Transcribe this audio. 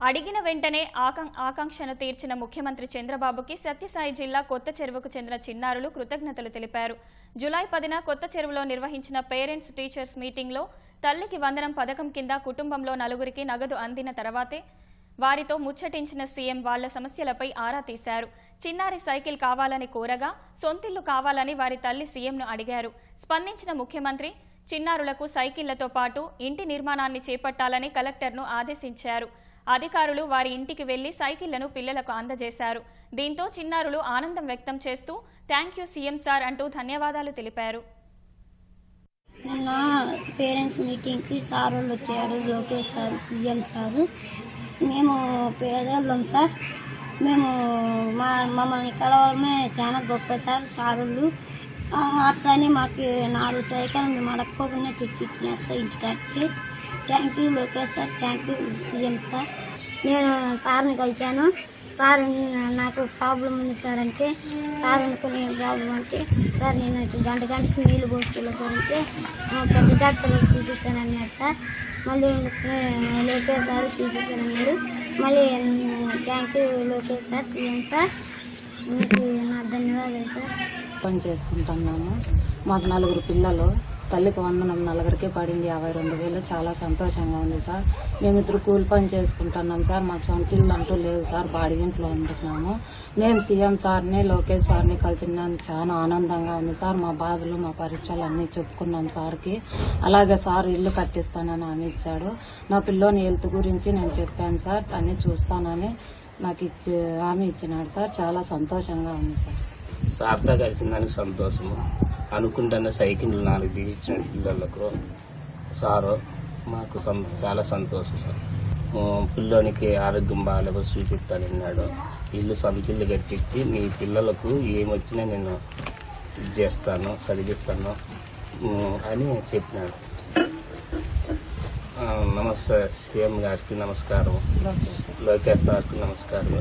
అడిగిన వెంటనే ఆకాంక్షను తీర్చిన ముఖ్యమంత్రి చంద్రబాబుకి సత్యసాయి జిల్లా కొత్త చెరువుకు చెందిన చిన్నారులు కృతజ్ఞతలు తెలిపారు. జూలై 10న కొత్త చెరువులో నిర్వహించిన పేరెంట్స్ టీచర్స్ మీటింగ్లో తల్లికి వందనం పథకం కింద కుటుంబంలో నలుగురికి నగదు అందిన తర్వాతే వారితో ముచ్చటించిన సీఎం వాళ్ల సమస్యలపై ఆరా తీశారు. చిన్నారి సైకిల్ కావాలని కోరగా సొంతిల్లు కావాలని వారి తల్లి సీఎంను అడిగారు. స్పందించిన ముఖ్యమంత్రి చిన్నారులకు సైకిళ్లతో పాటు ఇంటి నిర్మాణాన్ని చేపట్టాలని కలెక్టర్ను ఆదేశించారు. అధికారులు వారి ఇంటికి వెళ్లి సైకిళ్లను పిల్లలకు అందజేశారు. దీంతో చిన్నారులు ఆనందం వ్యక్తం చేస్తూ థాంక్యూ సీఎం సార్ అంటూ ధన్యవాదాలు తెలిపారు. నిన్న పేరెంట్స్ మీటింగ్కి సార్ వాళ్ళు వచ్చారు, లోకేష్ సార్, సీఎం సార్. మేము పేదవాళ్ళం సార్, మేము మమ్మల్ని కలవడమే చాలా గొప్ప సార్. సారులు అట్లని మాకు 4 సైకిల్ మేము అడగకుండా తెచ్చిచ్చినారు సార్ ఇంటికి. Thank you Lokesh sir, thank you CM sir. నేను సార్ని కలిశాను. సార్ నాకు ప్రాబ్లం ఉంది సార్ అంటే, సార్ అనుకునే ప్రాబ్లం అంటే, సార్ నేను గంటకి నీళ్ళు పోసుకెళ్ళా సార్ అంటే పెద్ద డాక్టర్ చూపిస్తానన్నాడు సార్. మళ్ళీ లోకేష్ సార్ చూపిస్తానన్నాడు. మళ్ళీ thank you Lokesh sir, CM sir, మీకు నా ధన్యవాదాలు సార్. పని చేసుకుంటున్నాము. మాకు 4 పిల్లలు, తల్లికి వందనం నలుగురికి పడింది 52,000. చాలా సంతోషంగా ఉంది సార్. మేమిద్దరు కూలి పని చేసుకుంటున్నాం సార్. మాకు సొంత ఇల్లు అంటూ లేదు సార్, బాడీ ఇంట్లో ఉంటున్నాము. నేను సీఎం సార్ని, లోకేష్ సార్ని కలిసినందుకు చాలా ఆనందంగా ఉంది సార్. మా బాధలు, మా పరీక్షలు అన్నీ చెప్పుకున్నాం సార్కి. అలాగే సార్ ఇల్లు కట్టిస్తానని హామీ ఇచ్చాడు. నా పిల్లోని హెల్త్ గురించి నేను చెప్పాను సార్, అన్నీ చూస్తానని నాకు హామీ ఇచ్చినాడు సార్. చాలా సంతోషంగా ఉంది సార్. సార్తో కలిసిందని సంతోషము. అనుకుంటున్న సైకిల్ 4 తీసిచ్చిన పిల్లలకు సారు మాకు చాలా సంతోషం సార్. పిల్లోనికి ఆరోగ్యం బాగాలేక చూపిస్తానన్నాడు. ఇల్లు సొంతిల్లు కట్టించి మీ పిల్లలకు ఏమొచ్చినా నేను చేస్తాను, చదివిస్తాను అని చెప్పినాడు. నమస్తే సీఎం గారికి నమస్కారం, లోకేష్ సార్కి నమస్కారం.